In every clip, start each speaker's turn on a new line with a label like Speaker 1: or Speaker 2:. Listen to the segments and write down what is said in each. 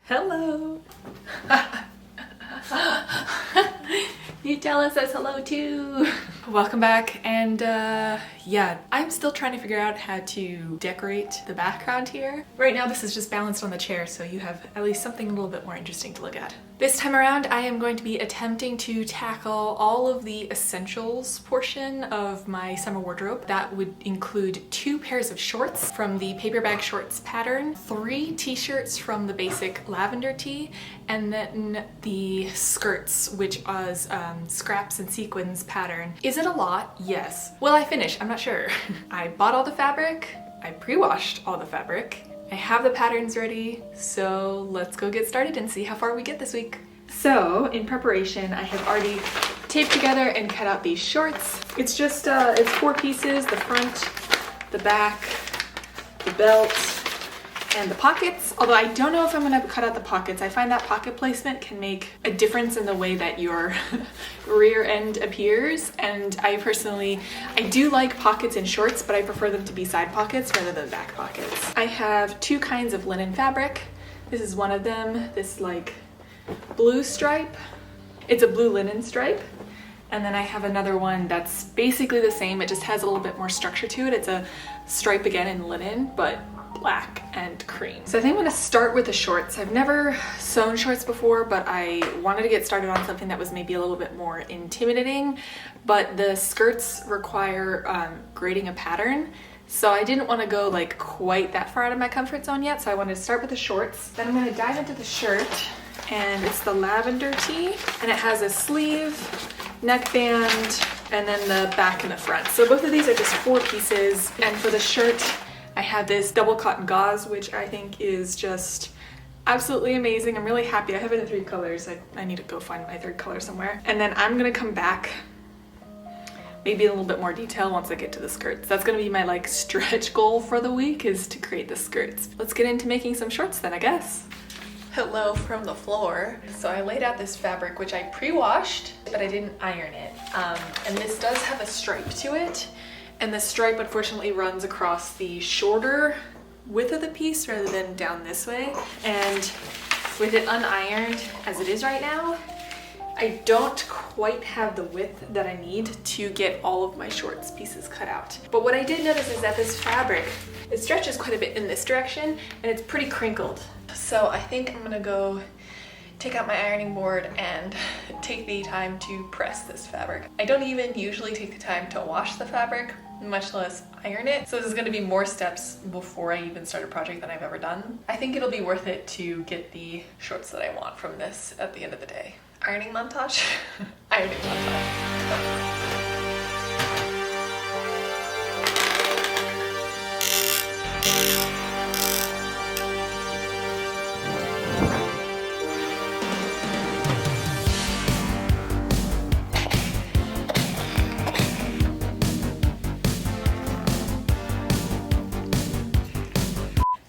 Speaker 1: Hello. You tell us that's hello too. Welcome back, and yeah, I'm still trying to figure out how to decorate the background here. Right now this is just balanced on the chair, so you have at least something a little bit more interesting to look at. This time around I am going to be attempting to tackle all of the essentials portion of my summer wardrobe. That would include 2 pairs of shorts from the paper bag shorts pattern, 3 t-shirts from the basic Lavender Tee, and then the skirts, which was scraps and sequins pattern. Is it a lot? Yes. Will I finish? I'm not sure. I bought all the fabric, I pre-washed all the fabric, I have the patterns ready, so let's go get started and see how far we get this week. So in preparation, I have already taped together and cut out these shorts. It's just, it's 4 pieces: the front, the back, the belt, and the pockets. Although I don't know if I'm gonna cut out the pockets. I find that pocket placement can make a difference in the way that your rear end appears. And I do like pockets in shorts, but I prefer them to be side pockets rather than back pockets. I have 2 kinds of linen fabric. This is one of them, this like blue stripe. It's a blue linen stripe. And then I have another one that's basically the same. It just has a little bit more structure to it. It's a stripe again in linen, but black and cream. So I think I'm gonna start with the shorts. I've never sewn shorts before, but I wanted to get started on something that was maybe a little bit more intimidating, but the skirts require grading a pattern. So I didn't want to go like quite that far out of my comfort zone yet, so I wanted to start with the shorts. Then I'm gonna dive into the shirt, and it's the Lavender Tee, and it has a sleeve, neckband, and then the back and the front. So both of these are just 4 pieces, and for the shirt, I have this double cotton gauze, which I think is just absolutely amazing. I'm really happy. I have it in 3 colors. I need to go find my 3rd color somewhere. And then I'm gonna come back maybe in a little bit more detail once I get to the skirts. That's gonna be my like stretch goal for the week, is to create the skirts. Let's get into making some shorts then, I guess. Hello from the floor. So I laid out this fabric, which I pre-washed, but I didn't iron it. And this does have a stripe to it. And the stripe unfortunately runs across the shorter width of the piece rather than down this way. And with it unironed as it is right now, I don't quite have the width that I need to get all of my shorts pieces cut out. But what I did notice is that this fabric, it stretches quite a bit in this direction and it's pretty crinkled. So I think I'm gonna go take out my ironing board and take the time to press this fabric. I don't even usually take the time to wash the fabric, much less iron it. So this is gonna be more steps before I even start a project than I've ever done. I think it'll be worth it to get the shorts that I want from this at the end of the day. Ironing montage? Ironing montage.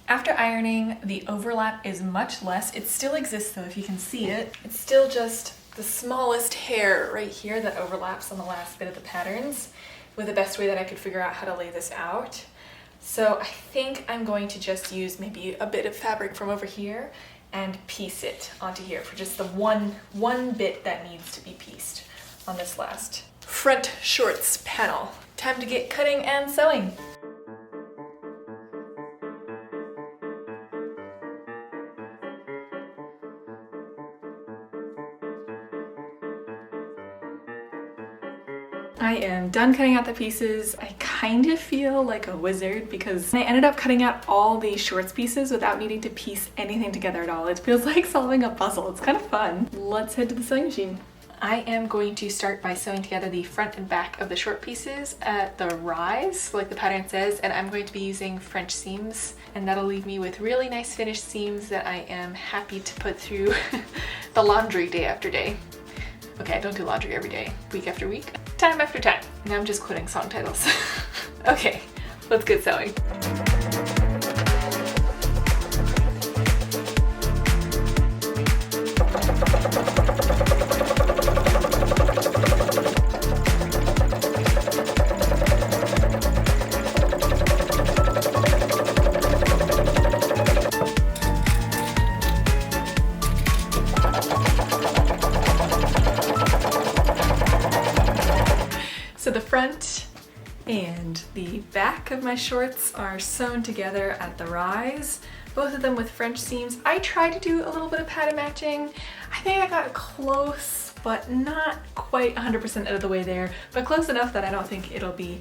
Speaker 1: After ironing, the overlap is much less. It still exists though, if you can see it. It's still just the smallest hair right here that overlaps on the last bit of the patterns, with the best way that I could figure out how to lay this out. So I think I'm going to just use maybe a bit of fabric from over here and piece it onto here for just the one bit that needs to be pieced on this last front shorts panel. Time to get cutting and sewing. I am done cutting out the pieces. I kind of feel like a wizard because I ended up cutting out all the shorts pieces without needing to piece anything together at all. It feels like solving a puzzle. It's kind of fun. Let's head to the sewing machine. I am going to start by sewing together the front and back of the short pieces at the rise, like the pattern says, and I'm going to be using French seams, and that'll leave me with really nice finished seams that I am happy to put through the laundry day after day. Okay, I don't do laundry every day, week after week, time after time. Now I'm just quoting song titles. Okay, let's get sewing. front and the back of my shorts are sewn together at the rise, both of them with French seams. I tried to do a little bit of pattern matching. I think I got close, but not quite 100% of the way there, but close enough that I don't think it'll be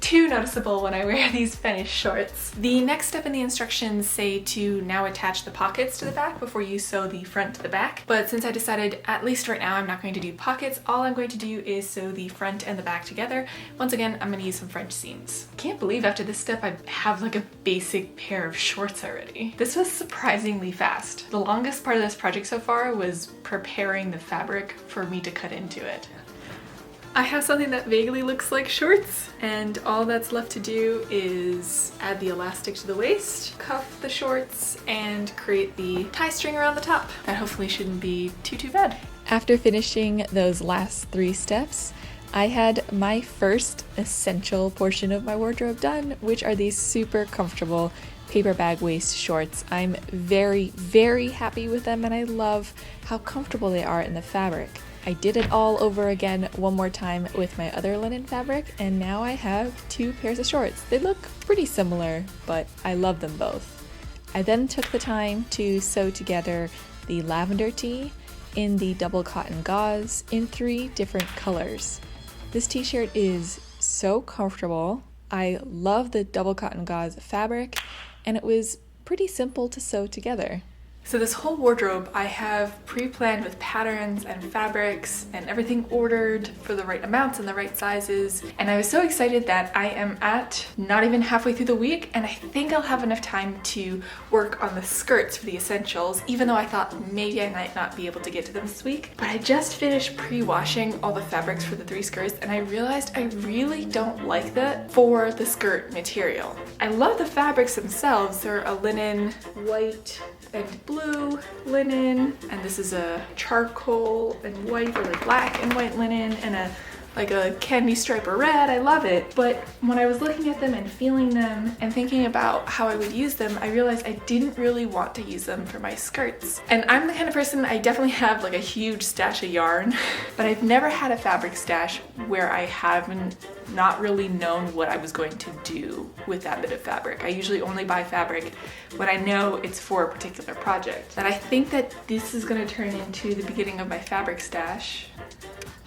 Speaker 1: too noticeable when I wear these finished shorts. The next step in the instructions say to now attach the pockets to the back before you sew the front to the back. But since I decided, at least right now, I'm not going to do pockets, all I'm going to do is sew the front and the back together. Once again, I'm gonna use some French seams. Can't believe after this step I have like a basic pair of shorts already. This was surprisingly fast. The longest part of this project so far was preparing the fabric for me to cut into it. I have something that vaguely looks like shorts, and all that's left to do is add the elastic to the waist, cuff the shorts, and create the tie string around the top. That hopefully shouldn't be too bad. After finishing those last 3 steps, I had my first essential portion of my wardrobe done, which are these super comfortable paper bag waist shorts. I'm very happy with them, and I love how comfortable they are in the fabric. I did it all over again one more time with my other linen fabric, and now I have 2 pairs of shorts. They look pretty similar, but I love them both. I then took the time to sew together the lavender tee in the double cotton gauze in 3 different colors. This t-shirt is so comfortable. I love the double cotton gauze fabric, and it was pretty simple to sew together. So this whole wardrobe I have pre-planned with patterns and fabrics and everything ordered for the right amounts and the right sizes. And I was so excited that I am at not even halfway through the week, and I think I'll have enough time to work on the skirts for the essentials, even though I thought maybe I might not be able to get to them this week. But I just finished pre-washing all the fabrics for the 3 skirts, and I realized I really don't like that for the skirt material. I love the fabrics themselves. They're a linen, white, and blue linen, and this is a charcoal and white, or like black and white linen, and a candy stripe or red. I love it. But when I was looking at them and feeling them and thinking about how I would use them, I realized I didn't really want to use them for my skirts. And I'm the kind of person, I definitely have like a huge stash of yarn, but I've never had a fabric stash where I haven't not really known what I was going to do with that bit of fabric. I usually only buy fabric when I know it's for a particular project. And I think that this is going to turn into the beginning of my fabric stash.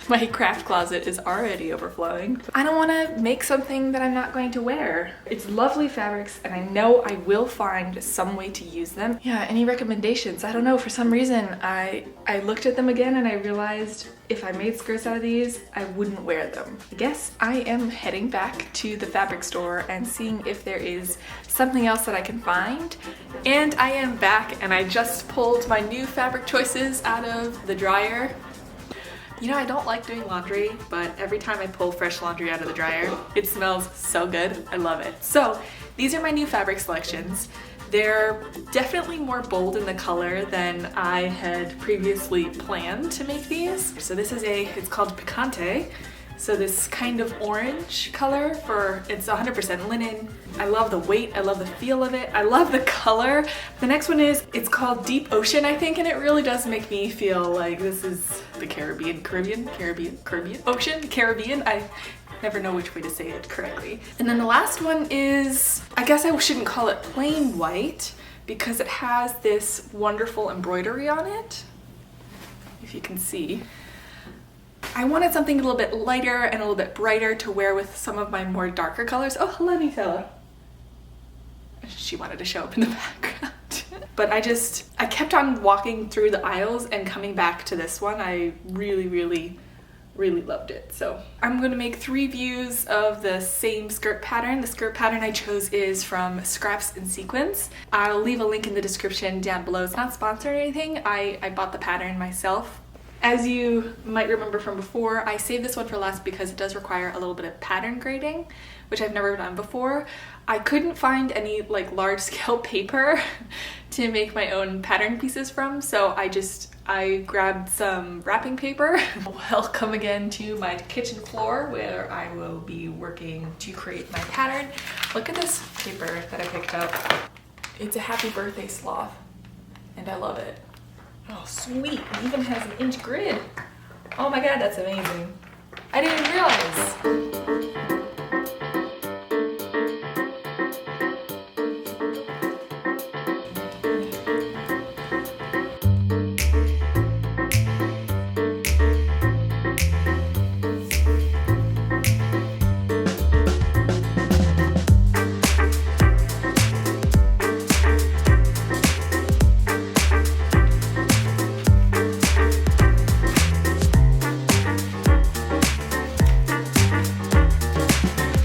Speaker 1: My craft closet is already overflowing. I don't want to make something that I'm not going to wear. It's lovely fabrics, and I know I will find some way to use them. Yeah, any recommendations? I don't know, for some reason I looked at them again and I realized if I made skirts out of these, I wouldn't wear them. I guess I am heading back to the fabric store and seeing if there is something else that I can find. And I am back, and I just pulled my new fabric choices out of the dryer. You know, I don't like doing laundry, but every time I pull fresh laundry out of the dryer, it smells so good. I love it. So these are my new fabric selections. They're definitely more bold in the color than I had previously planned to make these. So this is it's called Picante. So this kind of orange color it's 100% linen. I love the weight, I love the feel of it, I love the color. The next one it's called Deep Ocean, I think, and it really does make me feel like this is the Caribbean. Ocean, Caribbean. I never know which way to say it correctly. And then the last one is, I guess I shouldn't call it plain white because it has this wonderful embroidery on it, if you can see. I wanted something a little bit lighter and a little bit brighter to wear with some of my more darker colors. Oh, hello, Nutella. She wanted to show up in the background. But I kept on walking through the aisles and coming back to this one. I really loved it. So I'm going to make 3 views of the same skirt pattern. The skirt pattern I chose is from Scraps and Sequins. I'll leave a link in the description down below. It's not sponsored or anything. I bought the pattern myself. As you might remember from before, I saved this one for last because it does require a little bit of pattern grading, which I've never done before. I couldn't find any like large scale paper to make my own pattern pieces from, so I grabbed some wrapping paper. Welcome again to my kitchen floor where I will be working to create my pattern. Look at this paper that I picked up. It's a happy birthday sloth, and I love it. Oh, sweet. It even has an inch grid. Oh my god, that's amazing. I didn't realize.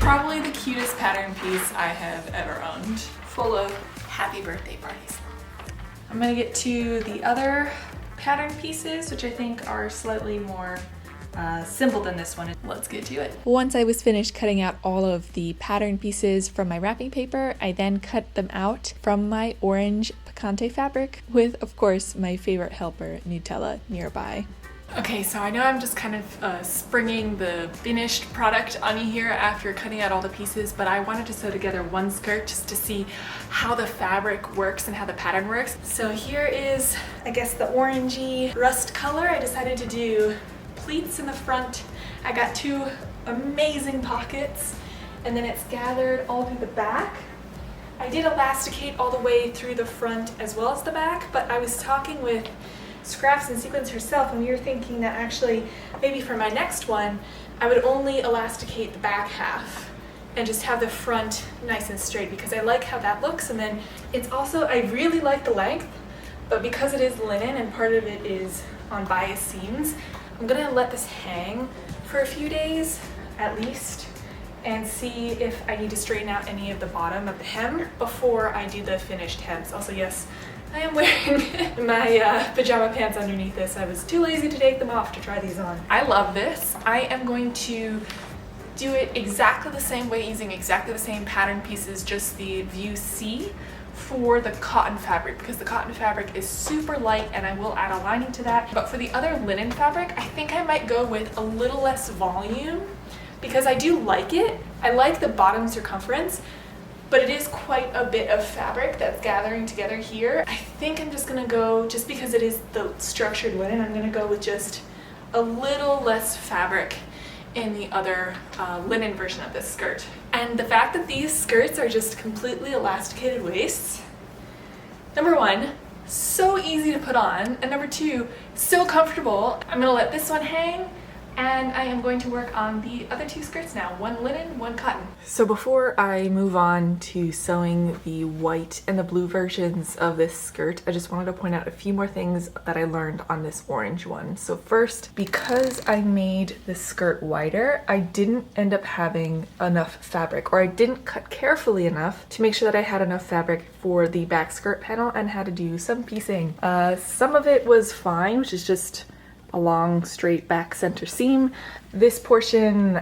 Speaker 1: Probably the cutest pattern piece I have ever owned, full of happy birthday parties. I'm gonna get to the other pattern pieces, which I think are slightly more simple than this one. Let's get to it. Once I was finished cutting out all of the pattern pieces from my wrapping paper, I then cut them out from my orange picante fabric with, of course, my favorite helper, Nutella, nearby. Okay, so I know I'm just kind of springing the finished product on you here after cutting out all the pieces, but I wanted to sew together one skirt just to see how the fabric works and how the pattern works. So here is, I guess, the orangey rust color. I decided to do pleats in the front. I got two amazing pockets, and then it's gathered all through the back. I did elasticate all the way through the front as well as the back, but I was talking with Scraps and Sequins herself, and we were thinking that actually maybe for my next one I would only elasticate the back half and just have the front nice and straight, because I like how that looks. And then it's also, I really like the length, but because it is linen and part of it is on bias seams, I'm gonna let this hang for a few days at least and see if I need to straighten out any of the bottom of the hem before I do the finished hems. Also, yes, I am wearing my pajama pants underneath this. I was too lazy to take them off to try these on. I love this. I am going to do it exactly the same way, using exactly the same pattern pieces, just the view C for the cotton fabric, because the cotton fabric is super light and I will add a lining to that. But for the other linen fabric, I think I might go with a little less volume, because I do like it. I like the bottom circumference, but it is quite a bit of fabric that's gathering together here. I think I'm just gonna go, just because it is the structured linen, I'm gonna go with just a little less fabric in the other linen version of this skirt. And the fact that these skirts are just completely elasticated waists, number one, so easy to put on, and number two, so comfortable. I'm gonna let this one hang, and I am going to work on the other two skirts now, one linen, one cotton. So before I move on to sewing the white and the blue versions of this skirt, I just wanted to point out a few more things that I learned on this orange one. So first, because I made the skirt wider, I didn't end up having enough fabric, or I didn't cut carefully enough to make sure that I had enough fabric for the back skirt panel, and had to do some piecing. Some of it was fine, which is just a long straight back center seam. This portion,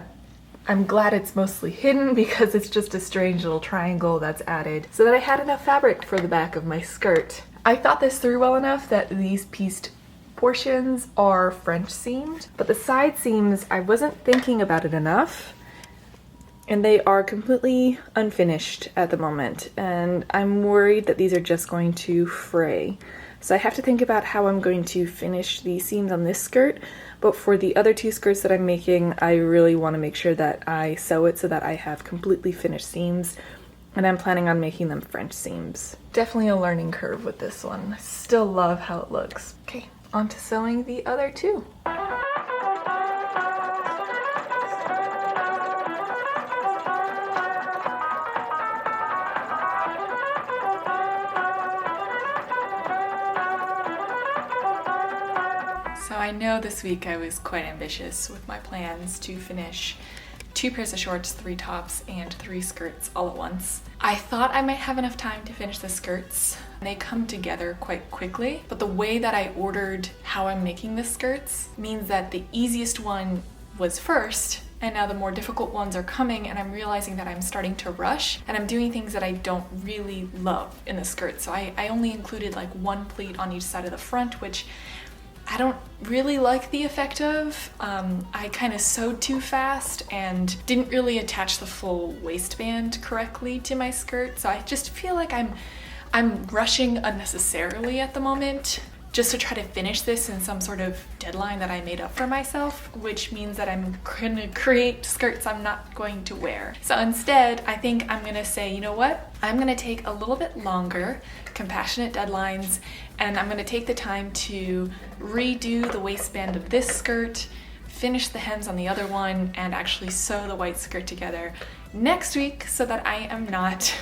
Speaker 1: I'm glad it's mostly hidden, because it's just a strange little triangle that's added so that I had enough fabric for the back of my skirt. I thought this through well enough that these pieced portions are French seamed, but the side seams, I wasn't thinking about it enough, and they are completely unfinished at the moment, and I'm worried that these are just going to fray. So I have to think about how I'm going to finish the seams on this skirt, but for the other two skirts that I'm making, I really want to make sure that I sew it so that I have completely finished seams, and I'm planning on making them French seams. Definitely a learning curve with this one. I still love how it looks. Okay, on to sewing the other two. So I know this week I was quite ambitious with my plans to finish 2 pairs of shorts, 3 tops, and 3 skirts all at once. I thought I might have enough time to finish the skirts. They come together quite quickly, but the way that I ordered how I'm making the skirts means that the easiest one was first, and now the more difficult ones are coming, and I'm realizing that I'm starting to rush, and I'm doing things that I don't really love in the skirt. So I only included like 1 pleat on each side of the front, which I don't really like the effect of. I kind of sewed too fast and didn't really attach the full waistband correctly to my skirt, so I just feel like I'm rushing unnecessarily at the moment, just to try to finish this in some sort of deadline that I made up for myself, which means that I'm gonna create skirts I'm not going to wear. So instead, I think I'm gonna say, you know what? I'm gonna take a little bit longer, compassionate deadlines, and I'm gonna take the time to redo the waistband of this skirt, finish the hems on the other one, and actually sew the white skirt together next week so that I am not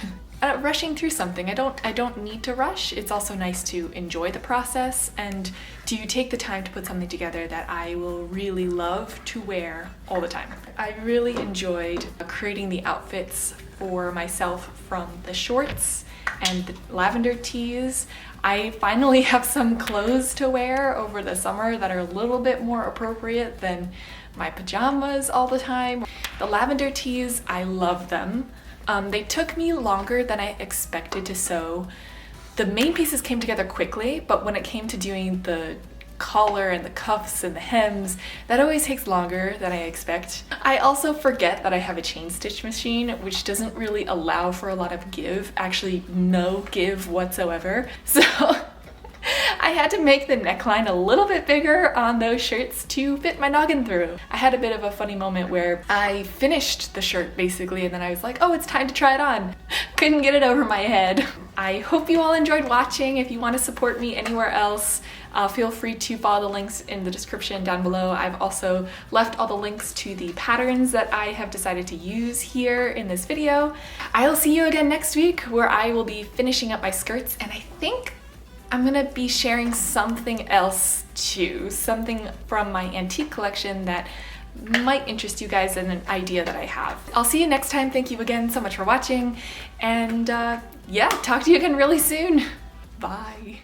Speaker 1: rushing through something. I don't need to rush. It's also nice to enjoy the process and to take the time to put something together that I will really love to wear all the time. I really enjoyed creating the outfits for myself from the shorts and the lavender tees. I finally have some clothes to wear over the summer that are a little bit more appropriate than my pajamas all the time. The lavender tees, I love them. They took me longer than I expected to sew. The main pieces came together quickly, but when it came to doing the collar and the cuffs and the hems, that always takes longer than I expect. I also forget that I have a chain stitch machine, which doesn't really allow for a lot of give, actually no give whatsoever. So I had to make the neckline a little bit bigger on those shirts to fit my noggin through. I had a bit of a funny moment where I finished the shirt basically, and then I was like, oh, it's time to try it on. Couldn't get it over my head. I hope you all enjoyed watching. If you want to support me anywhere else, feel free to follow the links in the description down below. I've also left all the links to the patterns that I have decided to use here in this video. I'll see you again next week where I will be finishing up my skirts, and I think I'm gonna be sharing something else too, something from my antique collection that might interest you guys in an idea that I have. I'll see you next time. Thank you again so much for watching, and yeah, talk to you again really soon. Bye.